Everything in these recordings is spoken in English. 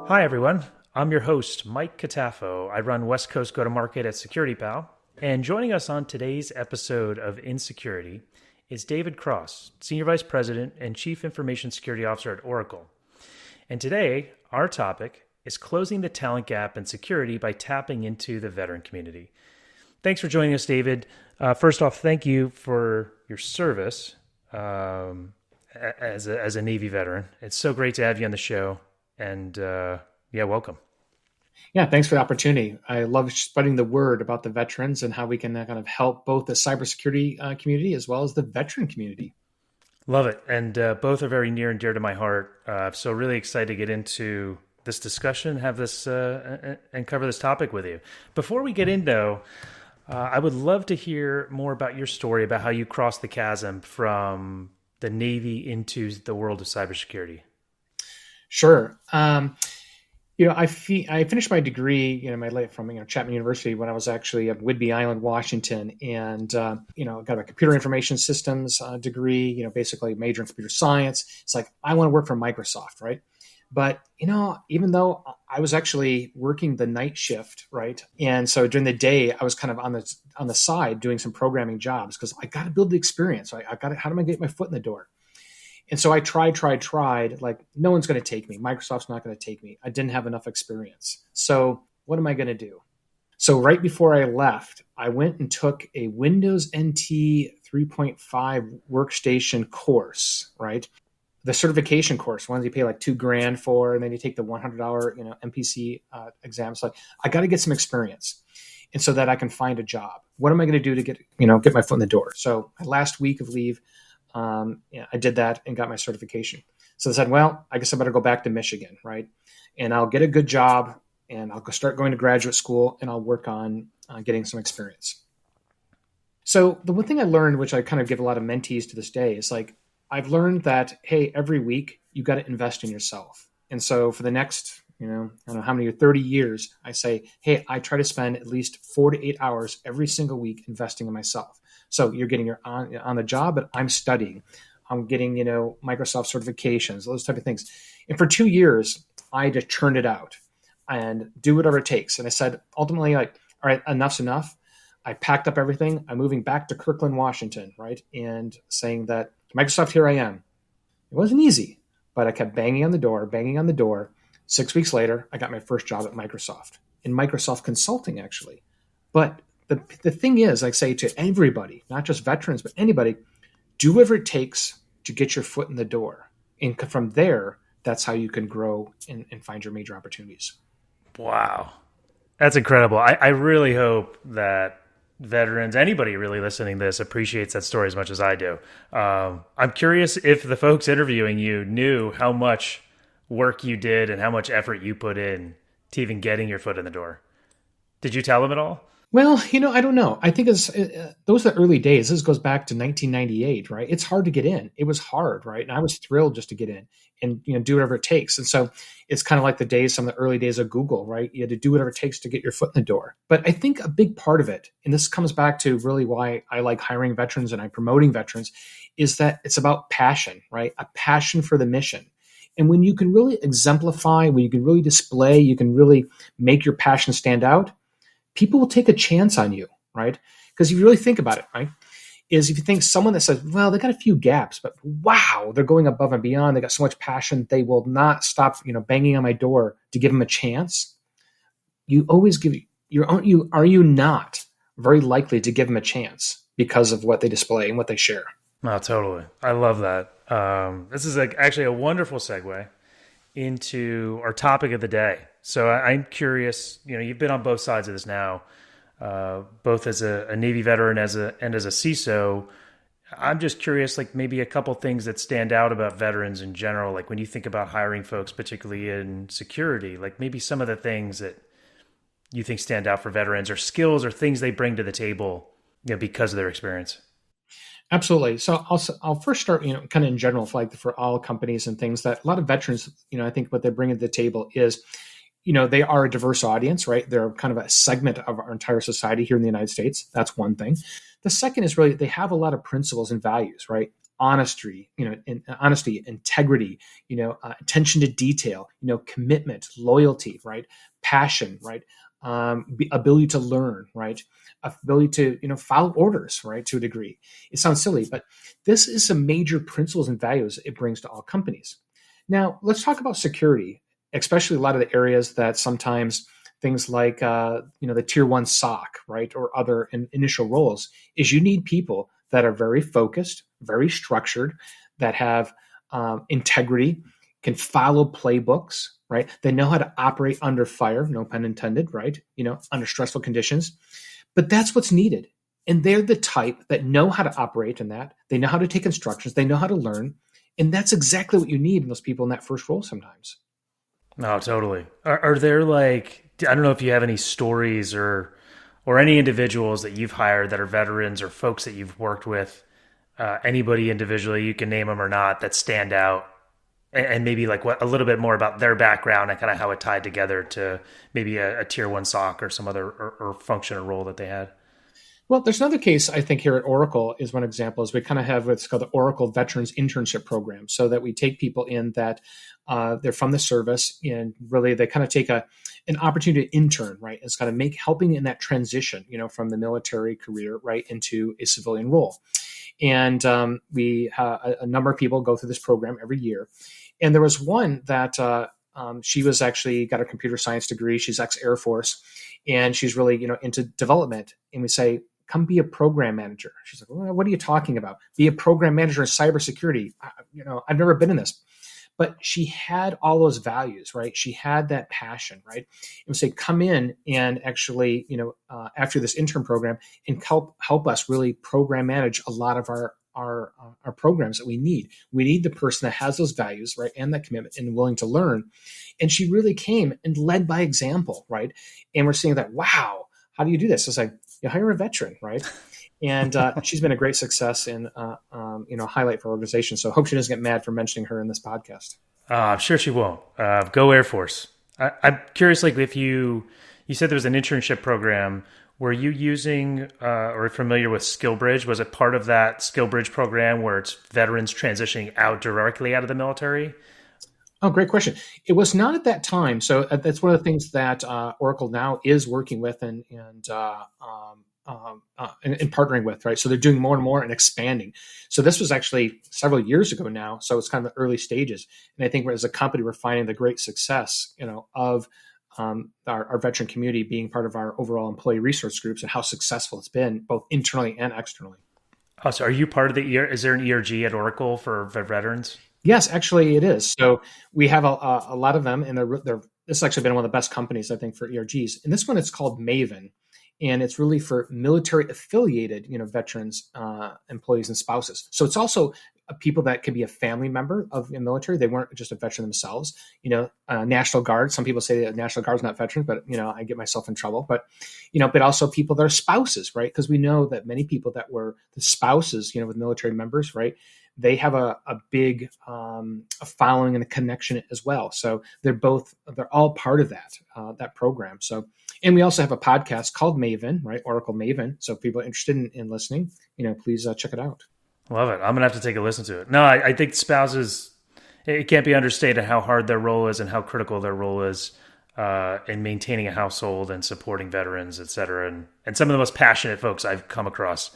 Hi, everyone. I'm your host, Mike Cataffo. I run West Coast Go to Market at SecurityPal. And joining us on today's episode of Insecurity is David Cross, Senior Vice President and Chief Information Security Officer at Oracle. And today, our topic is closing the talent gap in security by tapping into the veteran community. Thanks for joining us, David. First off, thank you for your service as a Navy veteran. It's so great to have you on the show. And welcome. Yeah, thanks for the opportunity. I love spreading the word about the veterans and how we can kind of help both the cybersecurity community as well as the veteran community. Love it. And both are very near and dear to my heart. So really excited to get into this discussion, have this and cover this topic with you. Before we get in, though, I would love to hear more about your story about how you crossed the chasm from the Navy into the world of cybersecurity. Sure. I finished my degree, from Chapman University when I was actually at Whidbey Island, Washington, and got a computer information systems degree. Basically a major in computer science. It's like I want to work for Microsoft, right? But even though I was actually working the night shift, right, and so during the day I was kind of on the side doing some programming jobs because I got to build the experience. Right? I got to, how do I get my foot in the door? And so I tried, like no one's going to take me. Microsoft's not going to take me. I didn't have enough experience. So what am I going to do? So right before I left, I went and took a Windows NT 3.5 workstation course, right? The certification course, one that you pay like $2,000 for, and then you take the $100, MPC exam. So I got to get some experience. And so that I can find a job. What am I going to do to get my foot in the door? So my last week of leave, I did that and got my certification. So I said, well, I guess I better go back to Michigan, right? And I'll get a good job and I'll start going to graduate school and I'll work on getting some experience. So the one thing I learned, which I kind of give a lot of mentees to this day, is like, I've learned that, hey, every week you got to invest in yourself. And so for the next, I don't know how many, 30 years, I say, hey, I try to spend at least 4 to 8 hours every single week investing in myself. So you're getting your on the job, but I'm studying. I'm getting, Microsoft certifications, those type of things. And for 2 years, I just churned it out and do whatever it takes. And I said, ultimately, like, all right, enough's enough. I packed up everything. I'm moving back to Kirkland, Washington, right? And saying that, Microsoft, here I am. It wasn't easy, but I kept banging on the door. 6 weeks later, I got my first job at Microsoft, in Microsoft Consulting, actually. But the thing is, I say to everybody, not just veterans, but anybody, do whatever it takes to get your foot in the door. And from there, that's how you can grow and find your major opportunities. Wow. That's incredible. I really hope that veterans, anybody really listening to this, appreciates that story as much as I do. I'm curious if the folks interviewing you knew how much work you did and how much effort you put in to even getting your foot in the door. Did you tell them at all? Well, I don't know. I think those are the early days. This goes back to 1998, right? It's hard to get in. It was hard, right? And I was thrilled just to get in and do whatever it takes. And so it's kind of like some of the early days of Google, right? You had to do whatever it takes to get your foot in the door. But I think a big part of it, and this comes back to really why I like hiring veterans and I'm promoting veterans, is that it's about passion, right? A passion for the mission. And when you can really exemplify, when you can really display, you can really make your passion stand out, people will take a chance on you, right? Because if you really think about it, right, is if you think someone that says, well, they got a few gaps, but wow, they're going above and beyond. They got so much passion. They will not stop, banging on my door to give them a chance. You always are you not very likely to give them a chance because of what they display and what they share? Oh, totally. I love that. This is actually a wonderful segue into our topic of the day. So I'm curious, you've been on both sides of this now, both as a Navy veteran and as a CISO. I'm just curious, like maybe a couple things that stand out about veterans in general, like when you think about hiring folks, particularly in security, like maybe some of the things that you think stand out for veterans or skills or things they bring to the table, because of their experience. Absolutely. So I'll first start, kind of in general, for all companies and things, that a lot of veterans, I think what they bring to the table is, they are a diverse audience, right? They're kind of a segment of our entire society here in the United States. That's one thing. The second is really they have a lot of principles and values, right? honesty, honesty, integrity, attention to detail, commitment, loyalty, right? Passion, right? Ability to learn, right? Ability to, follow orders, right? To a degree. It sounds silly, but this is some major principles and values it brings to all companies. Now, let's talk about security, especially a lot of the areas that sometimes things like, the tier one SOC, right? Or other initial roles is you need people that are very focused, very structured, that have integrity, can follow playbooks, right? They know how to operate under fire, no pun intended, right? Under stressful conditions. But that's what's needed. And they're the type that know how to operate in that. They know how to take instructions. They know how to learn. And that's exactly what you need in those people in that first role sometimes. No, totally. Are there like, I don't know if you have any stories or any individuals that you've hired that are veterans or folks that you've worked with, anybody individually, you can name them or not, that stand out, and maybe like what a little bit more about their background and kind of how it tied together to maybe a tier one SOC or some other or function or role that they had. Well, there's another case I think here at Oracle is one example is we kind of have what's called the Oracle Veterans Internship Program, so that we take people in that they're from the service and really they kind of take an opportunity to intern, right? It's kind of helping in that transition, from the military career right into a civilian role. And we a number of people go through this program every year. And there was one that she was actually got a computer science degree. She's ex-Air Force, and she's really into development. And we say, come be a program manager. She's like, well, what are you talking about? Be a program manager in cybersecurity. I've never been in this. But she had all those values, right? She had that passion, right? And we say, come in and actually, after this intern program, and help us really program manage a lot of our programs that we need. We need the person that has those values, right, and that commitment and willing to learn. And she really came and led by example, right? And we're seeing that, wow, how do you do this? It's like, you hire a veteran, right? And she's been a great success and highlight for our organization. So I hope she doesn't get mad for mentioning her in this podcast. I'm sure she won't. Go Air Force. I'm curious, like if you said there was an internship program. Were you using or familiar with SkillBridge? Was it part of that SkillBridge program where it's veterans transitioning out directly out of the military? Oh, great question. It was not at that time. So that's one of the things that Oracle now is working with and partnering with, right? So they're doing more and more and expanding. So this was actually several years ago now. So it's kind of the early stages. And I think as a company, we're finding the great success, of our veteran community being part of our overall employee resource groups and how successful it's been both internally and externally. Oh, so are you part of the is there an ERG at Oracle for veterans? Yes, actually it is. So we have a lot of them, and they're this has actually been one of the best companies, I think, for ERGs. And this one, it's called Maven. And it's really for military affiliated, veterans, employees and spouses. So it's also people that could be a family member of the military. They weren't just a veteran themselves, National Guard. Some people say that National Guard's not veterans, but, I get myself in trouble. But, but also people that are spouses, right? Because we know that many people that were the spouses, with military members, right? They have a big a following and a connection as well. So they're all part of that program. So, and we also have a podcast called Maven, right? Oracle Maven. So if people are interested in listening, please check it out. Love it. I'm going to have to take a listen to it. No, I think spouses, it can't be understated how hard their role is and how critical their role is in maintaining a household and supporting veterans, et cetera. And some of the most passionate folks I've come across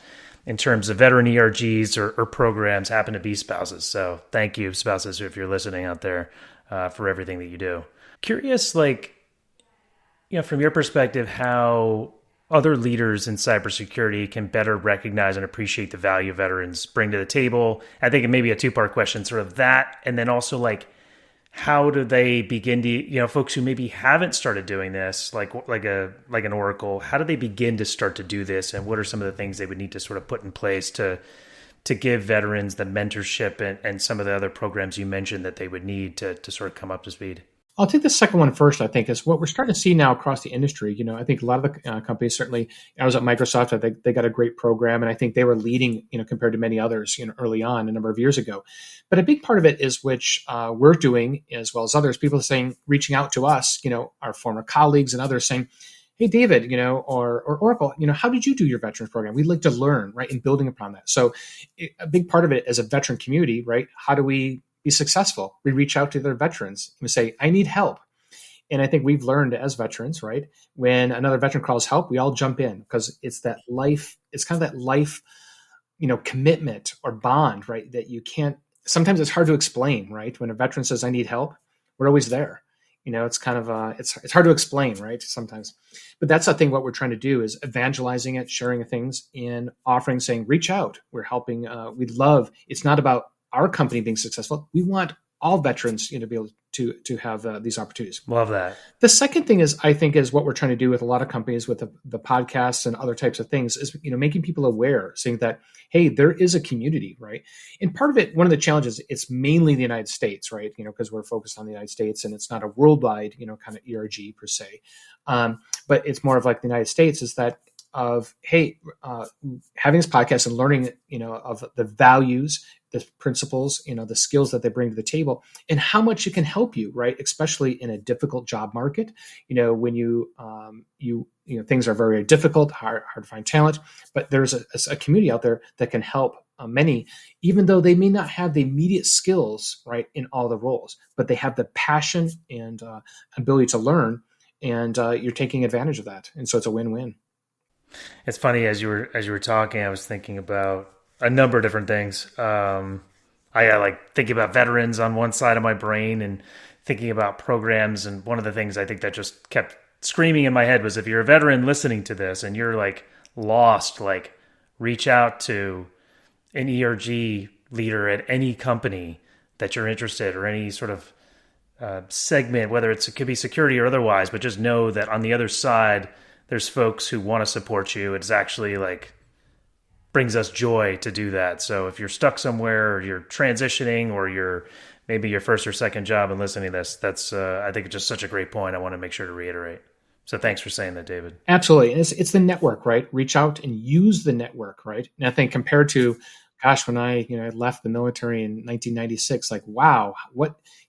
in terms of veteran ERGs or programs happen to be spouses. So thank you, spouses, if you're listening out there, for everything that you do. Curious, from your perspective, how other leaders in cybersecurity can better recognize and appreciate the value veterans bring to the table. I think it may be a two-part question, sort of that, and then also how do they begin to, folks who maybe haven't started doing this, like an Oracle, how do they begin to start to do this, and what are some of the things they would need to sort of put in place to give veterans the mentorship and some of the other programs you mentioned that they would need to sort of come up to speed? I'll take the second one first, I think, is what we're starting to see now across the industry. I think a lot of the companies, certainly, I was at Microsoft, I think they got a great program, and I think they were leading, compared to many others, early on a number of years ago. But a big part of it is which we're doing, as well as others, people are saying, reaching out to us, our former colleagues and others saying, hey, David, or Oracle, how did you do your veterans program? We'd like to learn, right, and building upon that. So a big part of it as a veteran community, right? How do we be successful? We reach out to their veterans and we say, I need help. And I think we've learned as veterans, right? When another veteran calls help, we all jump in because it's kind of that life, commitment or bond, right? That you can't, sometimes it's hard to explain, right? When a veteran says, I need help, we're always there. It's kind of, it's hard to explain, right? Sometimes, but that's the thing. What we're trying to do is evangelizing it, sharing things and offering, saying, reach out. We're helping. It's not about our company being successful. We want all veterans, to be able to have these opportunities. Love that. The second thing is, I think, is what we're trying to do with a lot of companies with the podcasts and other types of things is, making people aware, saying that, hey, there is a community, right? And part of it, one of the challenges, it's mainly the United States, right? Because we're focused on the United States and it's not a worldwide, kind of ERG per se. But it's more of like the United States is that of, hey, having this podcast and learning, of the values, the principles, the skills that they bring to the table and how much it can help you, right? Especially in a difficult job market, when things are very difficult, hard to find talent, but there's a community out there that can help many, even though they may not have the immediate skills, right, in all the roles, but they have the passion and ability to learn, and you're taking advantage of that. And so it's a win-win. It's funny as you were talking, I was thinking about a number of different things. I like thinking about veterans on one side of my brain and thinking about programs. And one of the things I think that just kept screaming in my head was, if you're a veteran listening to this and you're like lost, like reach out to an ERG leader at any company that you're interested, or any sort of segment, whether it could be security or otherwise, but just know that on the other side, there's folks who want to support you. It's actually like brings us joy to do that. So if you're stuck somewhere, or you're transitioning, or you're maybe your first or second job and listening to this, that's I think it's just such a great point. I want to make sure to reiterate. So thanks for saying that, David. Absolutely. And it's the network, right? Reach out and use the network, right? And I think compared to, gosh, when I left the military in 1996, like, wow,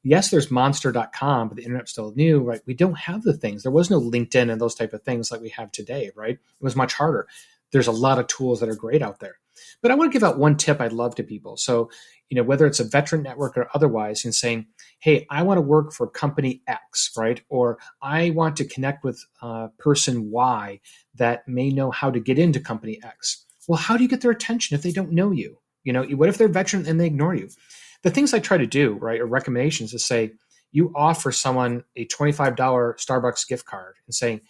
yes, there's monster.com, but the internet's still new, right? We don't have the things. There was no LinkedIn and those type of things like we have today, right? It was much harder. There's a lot of tools that are great out there. But I want to give out one tip I'd love to people. So, whether it's a veteran network or otherwise, and saying, hey, I want to work for company X, right? Or I want to connect with person Y that may know how to get into company X. Well, how do you get their attention if they don't know you? What if they're veteran and they ignore you? The things I try to do, right, or recommendations is say, you offer someone a $25 Starbucks gift card and saying,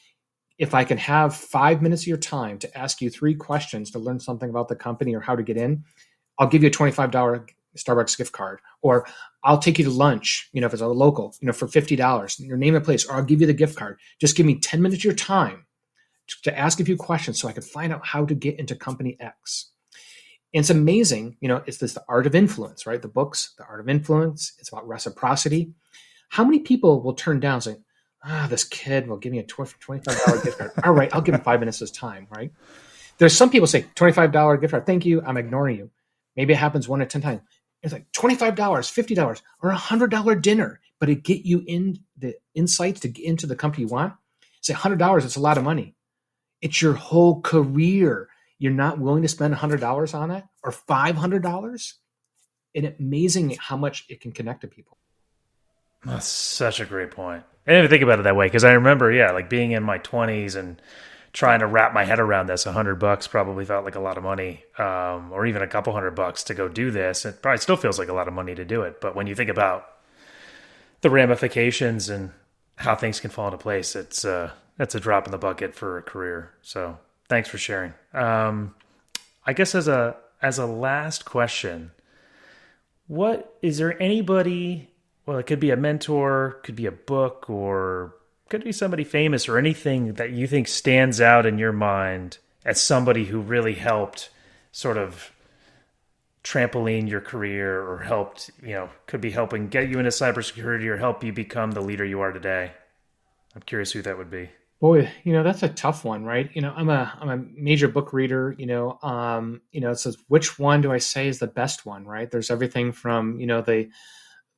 if I can have 5 minutes of your time to ask you 3 questions to learn something about the company or how to get in, I'll give you a $25 Starbucks gift card. Or I'll take you to lunch, if it's a local, for $50, your name and place, or I'll give you the gift card. Just give me 10 minutes of your time to ask a few questions so I can find out how to get into company X. And it's amazing, it's the art of influence, right? The books, The Art of Influence, it's about reciprocity. How many people will turn down saying, this kid will give me a $25 gift card. All right, I'll give him 5 minutes of his time, right? There's some people say, $25 gift card, thank you, I'm ignoring you. Maybe it happens 1 to 10 times. It's like $25, $50, or $100 dinner, but it get you in the insights to get into the company you want. Say $100, it's a lot of money. It's your whole career. You're not willing to spend $100 on it, or $500? And amazing how much it can connect to people. That's such a great point. I didn't even think about it that way, because I remember, like being in my 20s and trying to wrap my head around this. $100 probably felt like a lot of money, or even a couple $100 to go do this. It probably still feels like a lot of money to do it. But when you think about the ramifications and how things can fall into place, that's a drop in the bucket for a career. So thanks for sharing. I guess as a last question, is there anybody? Well, it could be a mentor, could be a book, or could be somebody famous, or anything that you think stands out in your mind as somebody who really helped sort of trampoline your career, or helped, could be helping get you into cybersecurity or help you become the leader you are today. I'm curious who that would be. Boy, that's a tough one, right? I'm a major book reader, it says, which one do I say is the best one, right? There's everything from,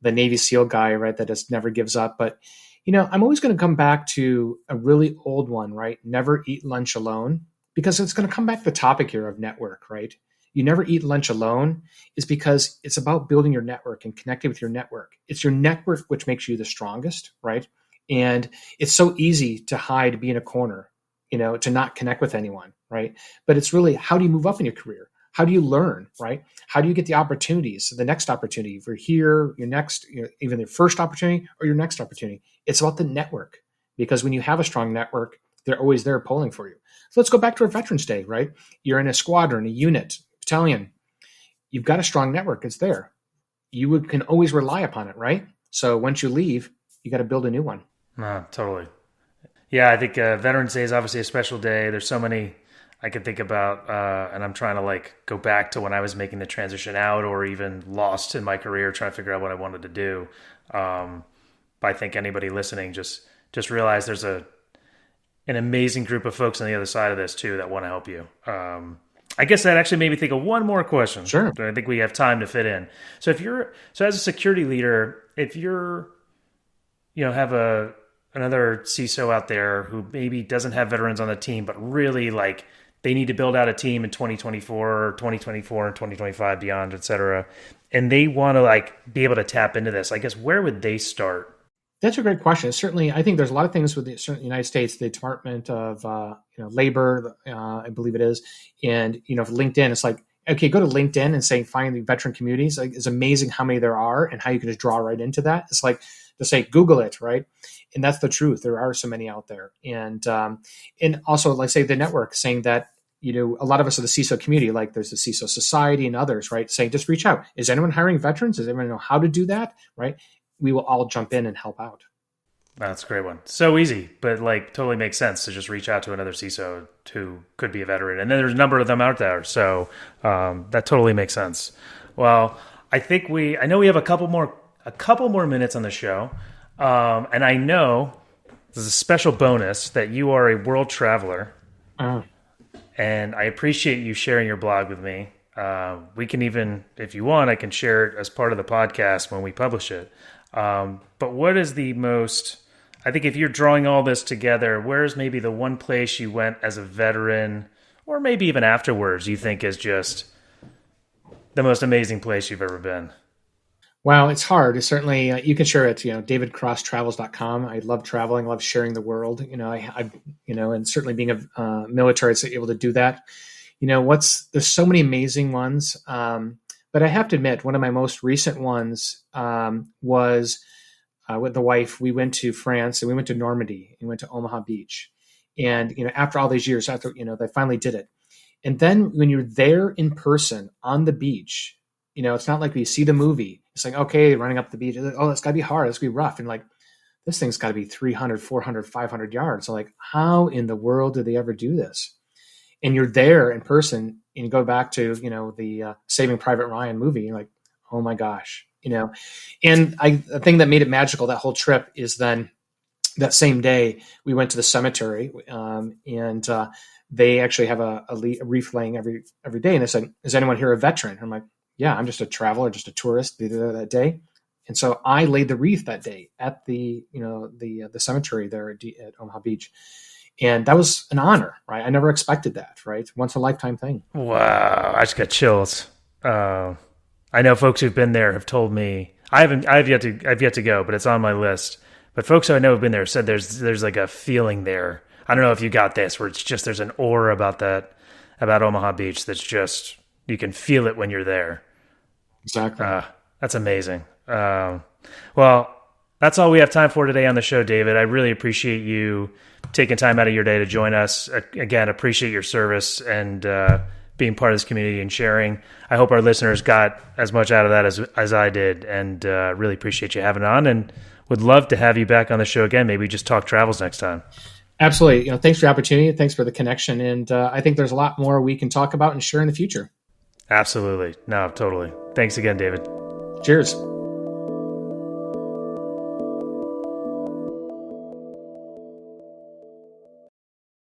the Navy SEAL guy, right, that just never gives up. But, I'm always going to come back to a really old one, right? Never eat lunch alone, because it's going to come back to the topic here of network, right? You never eat lunch alone is because it's about building your network and connecting with your network. It's your network which makes you the strongest, right? And it's so easy to hide, be in a corner, to not connect with anyone, right? But it's really, how do you move up in your career? How do you learn, right? How do you get the opportunities, the next opportunity? If you're here, your next, even the first opportunity or your next opportunity, it's about the network. Because when you have a strong network, they're always there polling for you. So let's go back to our Veterans Day, right? You're in a squadron, a unit, battalion. You've got a strong network. It's there. You can always rely upon it, right? So once you leave, you got to build a new one. No, totally. Yeah, I think Veterans Day is obviously a special day. There's so many I could think about, and I'm trying to like go back to when I was making the transition out, or even lost in my career, trying to figure out what I wanted to do. But I think anybody listening just realize there's an amazing group of folks on the other side of this too that want to help you. I guess that actually made me think of one more question. Sure. I think we have time to fit in. So as a security leader, if you're, have another CISO out there who maybe doesn't have veterans on the team, but really like they need to build out a team in 2024 or 2024 and 2025 beyond, et cetera, and they want to like be able to tap into this, I guess, where would they start? That's a great question. Certainly, I think there's a lot of things with the United States, the Department of Labor, I believe it is, and for LinkedIn, it's like, okay, go to LinkedIn and say find the veteran communities. Like, it's amazing how many there are and how you can just draw right into that. It's like to say Google it, right? And that's the truth. There are so many out there, and also, like say the network, saying that a lot of us are the CISO community. Like there's the CISO Society and others, right? Saying just reach out. Is anyone hiring veterans? Does anyone know how to do that? Right? We will all jump in and help out. That's a great one. So easy, but like totally makes sense to just reach out to another CISO who could be a veteran. And then there's a number of them out there. So that totally makes sense. Well, I know we have a couple more minutes on the show. And I know there's a special bonus that you are a world traveler. And I appreciate you sharing your blog with me. We can even, if you want, I can share it as part of the podcast when we publish it. But what is the most, I think if you're drawing all this together, where's maybe the one place you went as a veteran, or maybe even afterwards, you think is just the most amazing place you've ever been? Wow, it's hard. It's certainly, you can share it, davidcrosstravels.com. I love traveling, love sharing the world, and certainly being a military, it's able to do that. There's so many amazing ones. But I have to admit, one of my most recent ones was with the wife. We went to France and we went to Normandy and went to Omaha Beach. And, after all these years, after, they finally did it. And then when you're there in person on the beach, it's not like we see the movie. It's like, okay, running up the beach. Oh, it's got to be hard. It's got to be rough. And like, this thing's got to be 300, 400, 500 yards. So like, how in the world did they ever do this? And you're there in person, and you go back to, the Saving Private Ryan movie. You're like, oh my gosh, And the thing that made it magical, that whole trip, is then that same day we went to the cemetery, and they actually have a wreath laying every day. And they said, is anyone here a veteran? I'm like, yeah, I'm just a traveler, just a tourist, be there that day. And so I laid the wreath that day at the cemetery there at Omaha Beach. And that was an honor, right? I never expected that, right? Once a lifetime thing. Wow, I just got chills. I know folks who've been there have told me, I've yet to go, but it's on my list. But folks who I know have been there said there's like a feeling there. I don't know if you got this, where it's just there's an aura about Omaha Beach that's just, you can feel it when you're there. Exactly. That's amazing. Well, that's all we have time for today on the show, David. I really appreciate you taking time out of your day to join us. Again, appreciate your service and being part of this community and sharing. I hope our listeners got as much out of that as I did, and really appreciate you having on, and would love to have you back on the show again. Maybe just talk travels next time. Absolutely. Thanks for the opportunity. Thanks for the connection. And I think there's a lot more we can talk about and share in the future. Absolutely. No, totally. Thanks again, David. Cheers.